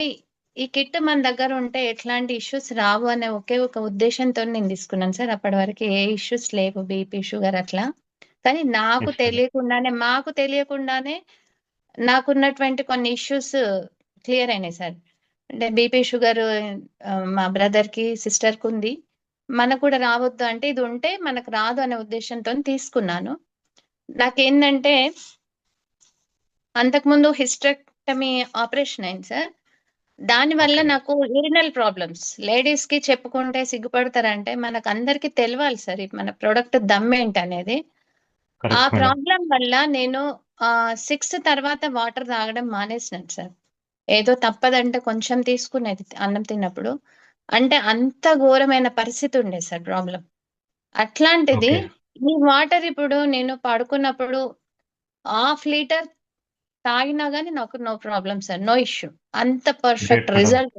ఈ ఈ కిట్ మన దగ్గర ఉంటే ఎట్లాంటి ఇష్యూస్ రావు అనే ఒకే ఒక ఉద్దేశంతో నేను తీసుకున్నాను సార్. అప్పటి వరకు ఏ ఇష్యూస్ లేవు. బీపీ, షుగర్ అట్లా. కానీ ఓకే. మాకు తెలియకుండానే నాకున్నటువంటి కొన్ని ఇష్యూస్ క్లియర్ అయినాయి సార్. అంటే బీపీ, షుగర్ మా బ్రదర్‌కి, సిస్టర్‌కి ఉంది. మనకు కూడా రావద్దు అంటే ఇది ఉంటే మనకు రాదు అనే ఉద్దేశంతోని తీసుకున్నాను. నాకేందంటే అంతకుముందు హిస్టెక్టమీ ఆపరేషన్ అయింది సార్. దానివల్ల ఓకే. నాకు యూరినల్ ప్రాబ్లమ్స్. లేడీస్‌కి చెప్పుకుంటే సిగ్గుపడతారంటే మనకందరికి తెలవాలి సార్. మన ప్రొడక్ట్ దమ్మేంటనేది. ఆ కరెక్ట్ మేడం. ప్రాబ్లమ్ వల్ల నేను 6 తర్వాత వాటర్ తాగడం మానేసినాను సార్. ఏదో తప్పదంటే కొంచెం తీసుకునేది అన్నం తిన్నప్పుడు. అంటే అంత ఘోరమైన పరిస్థితి ఉండే సార్ ప్రాబ్లమ్. అట్లాంటిది ఓకే. ఈ వాటర్ ఇప్పుడు నేను పడుకున్నప్పుడు హాఫ్ లీటర్ తాగినా గాని నాకు no problem sir. No issue. అంత పర్ఫెక్ట్ గ్రేట్ మేడం. రిజల్ట్.